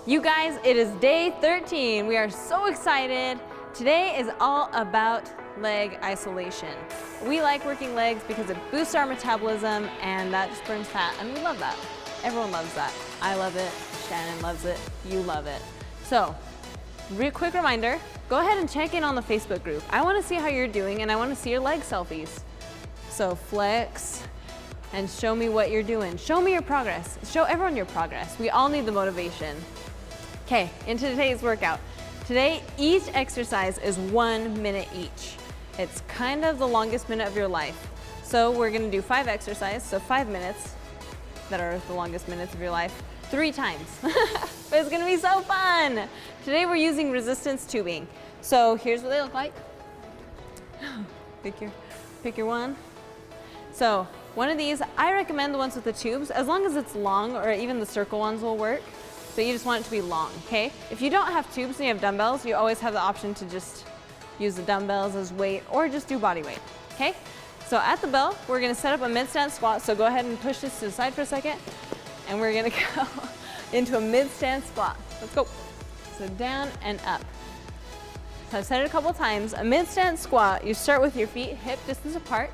You guys, it is day 13. We are so excited. Today is all about leg isolation. We like working legs because it boosts our metabolism and that just burns fat, and we love that. Everyone loves that. I love it, Shannon loves it, you love it. So, real quick reminder, go ahead and check in on the Facebook group. I want to see how you're doing and I want to see your leg selfies. So flex and show me what you're doing. Show me your progress. Show everyone your progress. We all need the motivation. Okay, into today's workout. Today, each exercise is 1 minute each. It's kind of the longest minute of your life. So we're gonna do 5 exercises, so 5 minutes that are the longest minutes of your life, 3 times. It's gonna be so fun. Today we're using resistance tubing. So here's what they look like. Pick your one. So one of these, I recommend the ones with the tubes, as long as it's long, or even the circle ones will work. But you just want it to be long, okay? If you don't have tubes and you have dumbbells, you always have the option to just use the dumbbells as weight or just do body weight, okay? So at the bell, we're gonna set up a mid-stance squat. So go ahead and push this to the side for a second. And we're gonna go into a mid-stance squat. Let's go. So down and up. So I've said it a couple times. A mid-stance squat, you start with your feet hip distance apart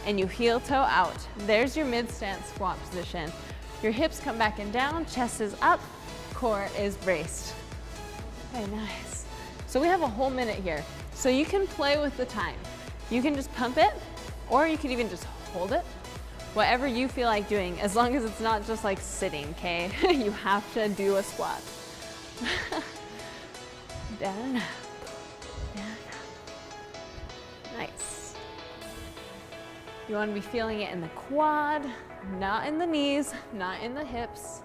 and you heel toe out. There's your mid-stance squat position. Your hips come back and down, chest is up, core is braced. Okay, nice. So we have a whole minute here. So you can play with the time. You can just pump it, or you can even just hold it. Whatever you feel like doing, as long as it's not just like sitting, okay? You have to do a squat. Down and up, down and up. Nice. You want to be feeling it in the quad, not in the knees, not in the hips,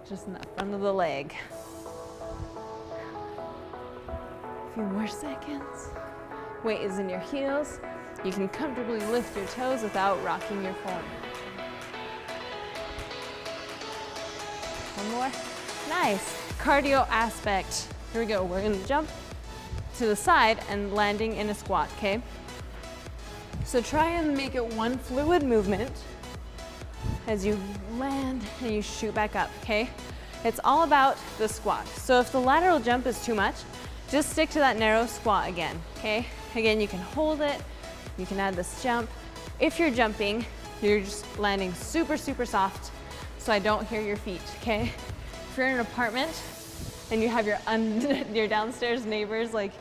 just in the front of the leg. A few more seconds. Weight is in your heels. You can comfortably lift your toes without rocking your form. One more. Nice. Cardio aspect. Here we go. We're going to jump to the side and landing in a squat, okay? So try and make it one fluid movement as you land and you shoot back up, okay? It's all about the squat. So if the lateral jump is too much, just stick to that narrow squat again, okay? Again, you can hold it. You can add this jump. If you're jumping, you're just landing super, super soft so I don't hear your feet, okay? If you're in an apartment and you have your downstairs neighbors like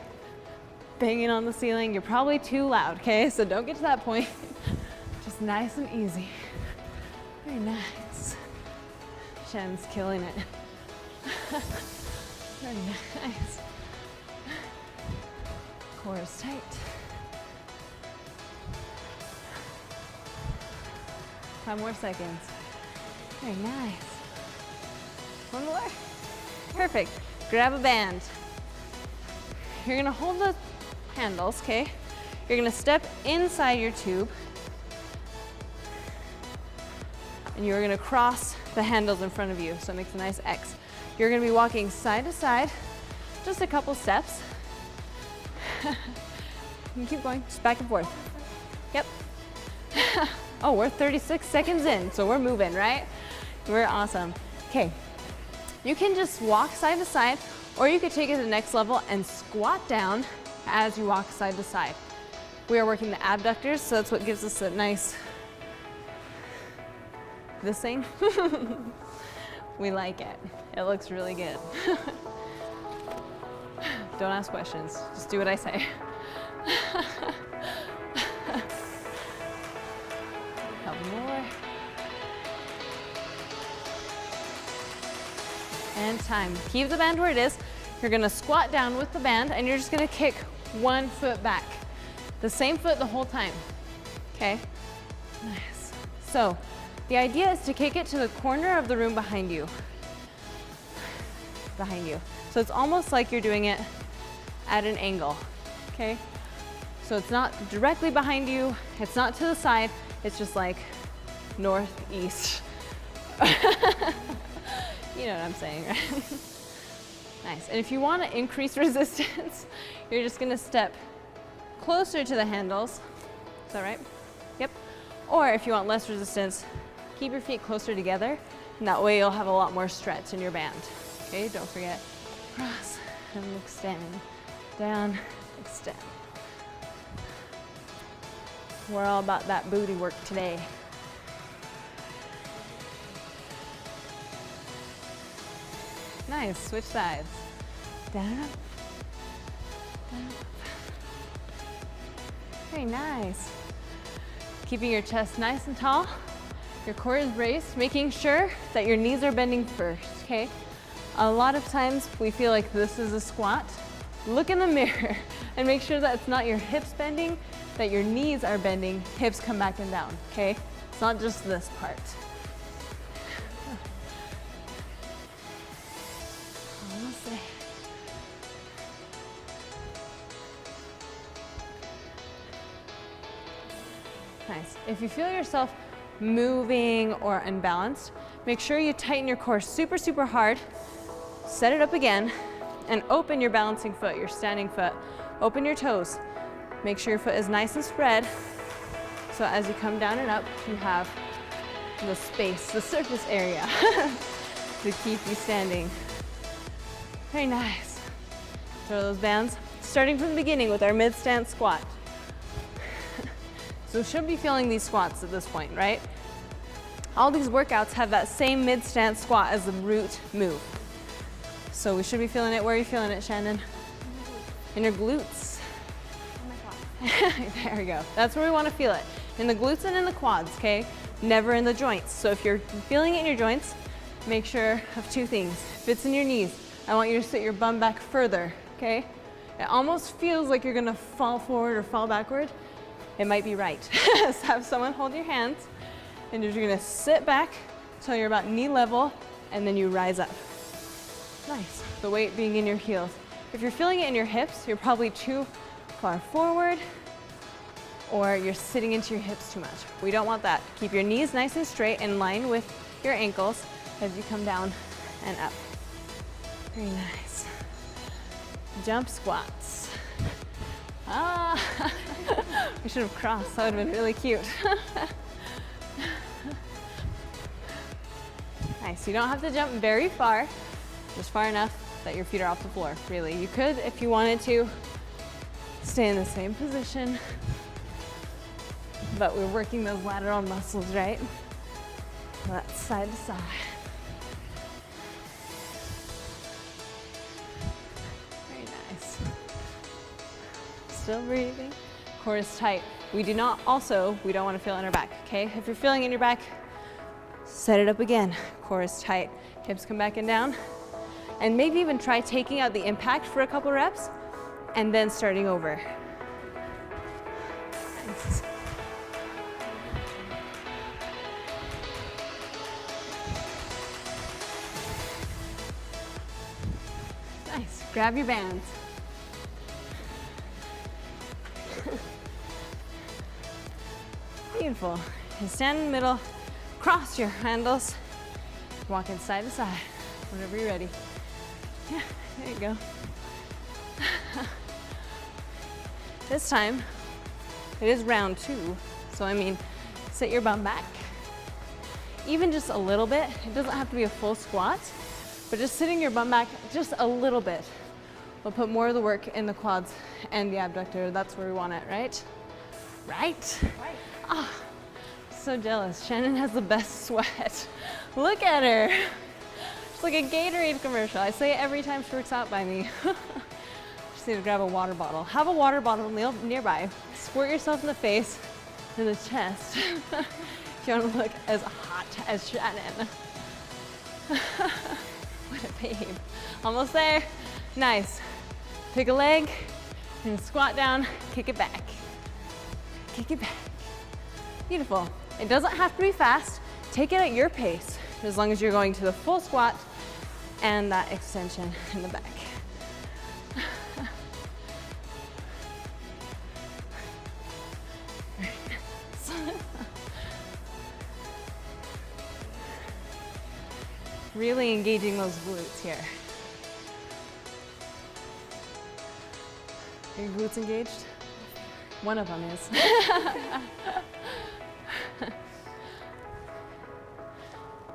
banging on the ceiling, you're probably too loud, okay? So don't get to that point. Just nice and easy. Very nice. Shannon's killing it. Very nice. Core is tight. 5 more seconds. Very nice. One more. Perfect. Grab a band. You're gonna hold the handles, okay? You're gonna step inside your tube and you're gonna cross the handles in front of you, so it makes a nice X. You're gonna be walking side to side, just a couple steps. You can keep going, just back and forth. Yep. Oh, we're 36 seconds in, so we're moving, right? We're awesome. Okay, you can just walk side to side, or you could take it to the next level and squat down as you walk side to side. We are working the abductors, so that's what gives us a nice, this thing. We like it. It looks really good. Don't ask questions, just do what I say. Couple more. And time. Keep the band where it is. You're gonna squat down with the band and you're just gonna kick one foot back. The same foot the whole time, okay? Nice. So, the idea is to kick it to the corner of the room behind you. Behind you. So it's almost like you're doing it at an angle, okay? So it's not directly behind you, it's not to the side, it's just like northeast. You know what I'm saying, right? Nice. And if you want to increase resistance, you're just going to step closer to the handles. Is that right? Yep. Or if you want less resistance, keep your feet closer together, and that way you'll have a lot more stretch in your band. Okay, don't forget. Cross and extend. Down, extend. We're all about that booty work today. Nice, switch sides. Down, up. Down, up. Very nice. Keeping your chest nice and tall. Your core is raised, making sure that your knees are bending first, okay? A lot of times we feel like this is a squat. Look in the mirror and make sure that it's not your hips bending, that your knees are bending, hips come back and down, okay? It's not just this part. Almost there. Nice. If you feel yourself moving or unbalanced, make sure you tighten your core super, super hard. Set it up again and open your balancing foot, your standing foot. Open your toes. Make sure your foot is nice and spread. So as you come down and up, you have the space, the surface area to keep you standing. Very nice. Throw those bands. Starting from the beginning with our mid-stance squat. So we should be feeling these squats at this point, right? All these workouts have that same mid-stance squat as the root move. So we should be feeling it. Where are you feeling it, Shannon? In your glutes. There we go. That's where we want to feel it. In the glutes and in the quads, okay? Never in the joints. So if you're feeling it in your joints, make sure of two things. If it's in your knees, I want you to sit your bum back further, okay? It almost feels like you're gonna fall forward or fall backward. It might be right. So have someone hold your hands and you're gonna sit back till you're about knee level and then you rise up. Nice. The weight being in your heels. If you're feeling it in your hips, you're probably too far forward or you're sitting into your hips too much. We don't want that. Keep your knees nice and straight in line with your ankles as you come down and up. Very nice. Jump squats. Ah, we should have crossed. That would have been really cute. Nice. You don't have to jump very far, just far enough that your feet are off the floor, really. You could, if you wanted to, stay in the same position, but we're working those lateral muscles, right? So that's side to side. Very nice. Still breathing. Core is tight. We don't want to feel in our back, okay? If you're feeling in your back, set it up again. Core is tight. Hips come back and down. And maybe even try taking out the impact for a couple reps and then starting over. Nice. Nice. Grab your bands. Beautiful. And stand in the middle, cross your handles, walking side to side, whenever you're ready. Yeah, there you go. This time, it is round 2, so I mean, sit your bum back. Even just a little bit, it doesn't have to be a full squat, but just sitting your bum back just a little bit will put more of the work in the quads and the abductor. That's where we want it, right? Right? Right. Oh, so jealous. Shannon has the best sweat. Look at her. It's like a Gatorade commercial. I say it every time she works out by me. Just need to grab a water bottle. Have a water bottle nearby. Squirt yourself in the face and the chest if you want to look as hot as Shannon. What a babe. Almost there. Nice. Pick a leg and squat down, kick it back. Kick it back. Beautiful. It doesn't have to be fast. Take it at your pace, as long as you're going to the full squat and that extension in the back. Really engaging those glutes here. Are your glutes engaged? One of them is.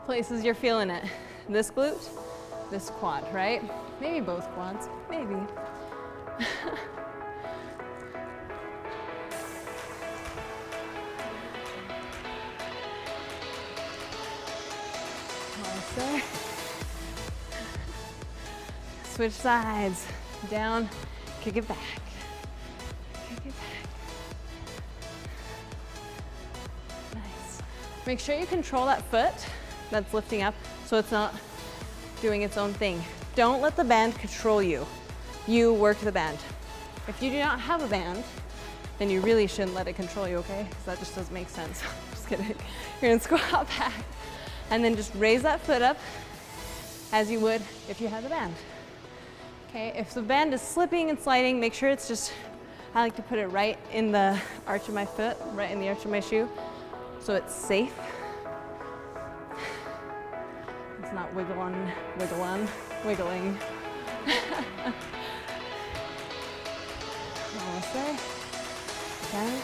Places you're feeling it. This glute this quad, right? Maybe both quads, maybe. Almost there. Switch sides, down, kick it back, kick it back. Nice. Make sure you control that foot that's lifting up so it's not doing its own thing. Don't let the band control you. You work the band. If you do not have a band, then you really shouldn't let it control you, okay? Because that just doesn't make sense. Just kidding. You're gonna squat back and then just raise that foot up as you would if you had the band. Okay, if the band is slipping and sliding, make sure it's just, I like to put it right in the arch of my foot, right in the arch of my shoe, so it's safe. It's not wiggling. Almost there. Okay.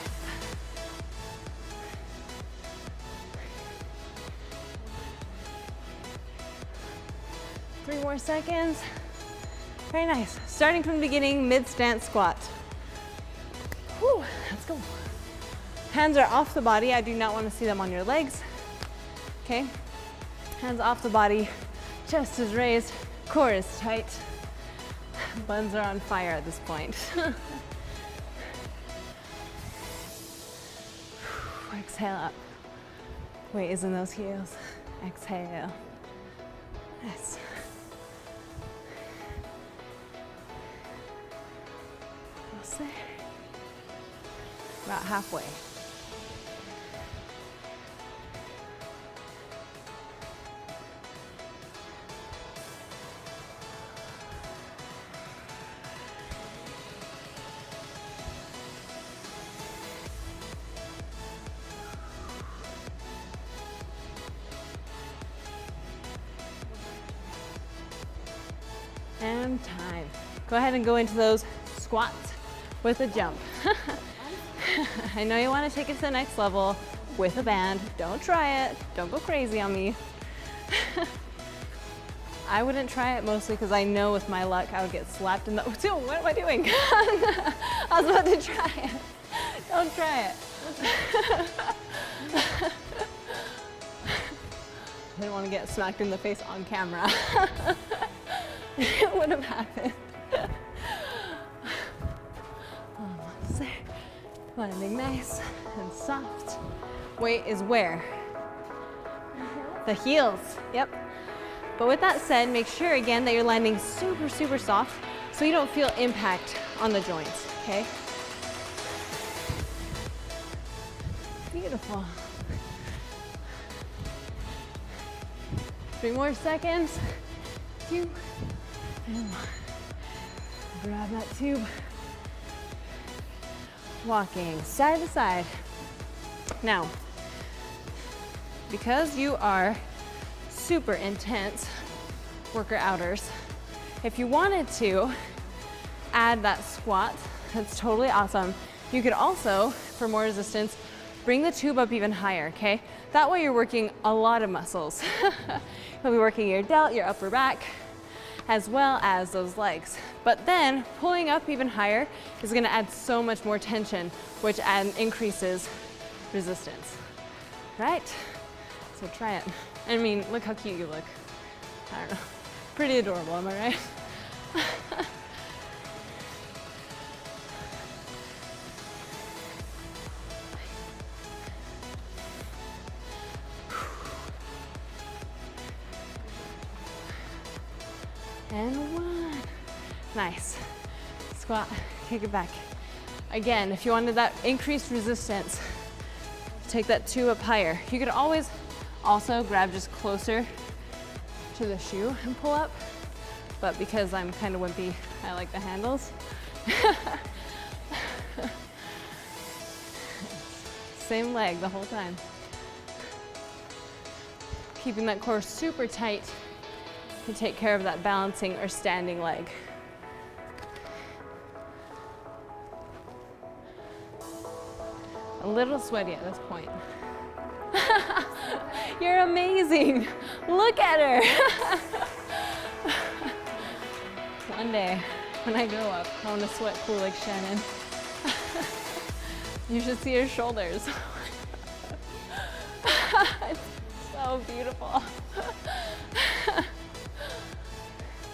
Three more seconds. Very nice. Starting from the beginning, mid-stance squat. Whew, let's go. Hands are off the body. I do not want to see them on your legs. Okay. Hands off the body, chest is raised, core is tight. Buns are on fire at this point. Exhale up. Weight is in those heels. Exhale. Yes. Almost there. About halfway. And time. Go ahead and go into those squats with a jump. I know you want to take it to the next level with a band. Don't try it. Don't go crazy on me. I wouldn't try it mostly because I know with my luck I would get slapped in the... Oh, what am I doing? I was about to try it. Don't try it. I didn't want to get smacked in the face on camera. It would have happened. Almost there. Landing nice and soft. Weight is where? The heels. Yep. But with that said, make sure again that you're landing super, super soft so you don't feel impact on the joints, okay? Beautiful. 3 more seconds. 2 and 1. Grab that tube. Walking side to side. Now, because you are super intense worker outers, if you wanted to add that squat, that's totally awesome. You could also, for more resistance, bring the tube up even higher, okay? That way you're working a lot of muscles. You'll be working your delt, your upper back, as well as those legs. But then pulling up even higher is gonna add so much more tension, which increases resistance, right? So try it. I mean, look how cute you look. I don't know, pretty adorable, am I right? And 1. Nice. Squat, kick it back. Again, if you wanted that increased resistance, take that tube up higher. You could always also grab just closer to the shoe and pull up, but because I'm kind of wimpy, I like the handles. Same leg the whole time. Keeping that core super tight to take care of that balancing or standing leg. A little sweaty at this point. You're amazing. Look at her. One day, when I grow up, I want to sweat cool like Shannon. You should see her shoulders. It's so beautiful.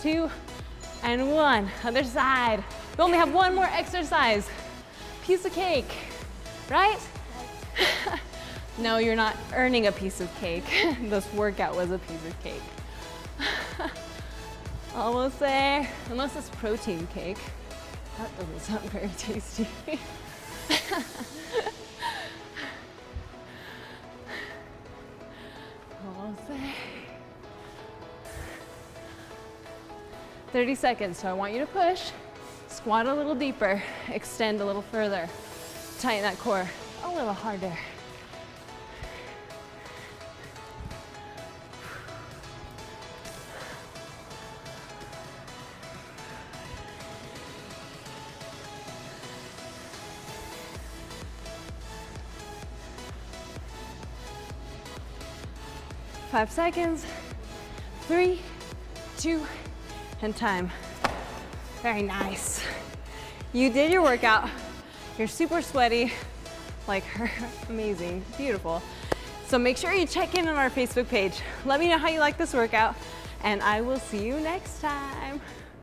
2 and 1, other side. We only have one more exercise. Piece of cake, right? No, you're not earning a piece of cake. This workout was a piece of cake. Almost there, unless it's protein cake. That doesn't sound very tasty. Almost there. 30 seconds, so I want you to push. Squat a little deeper, extend a little further. Tighten that core a little harder. Five seconds. 3, 2, and time. Very nice. You did your workout. You're super sweaty, like her. Amazing, beautiful. So make sure you check in on our Facebook page. Let me know how you like this workout, and I will see you next time.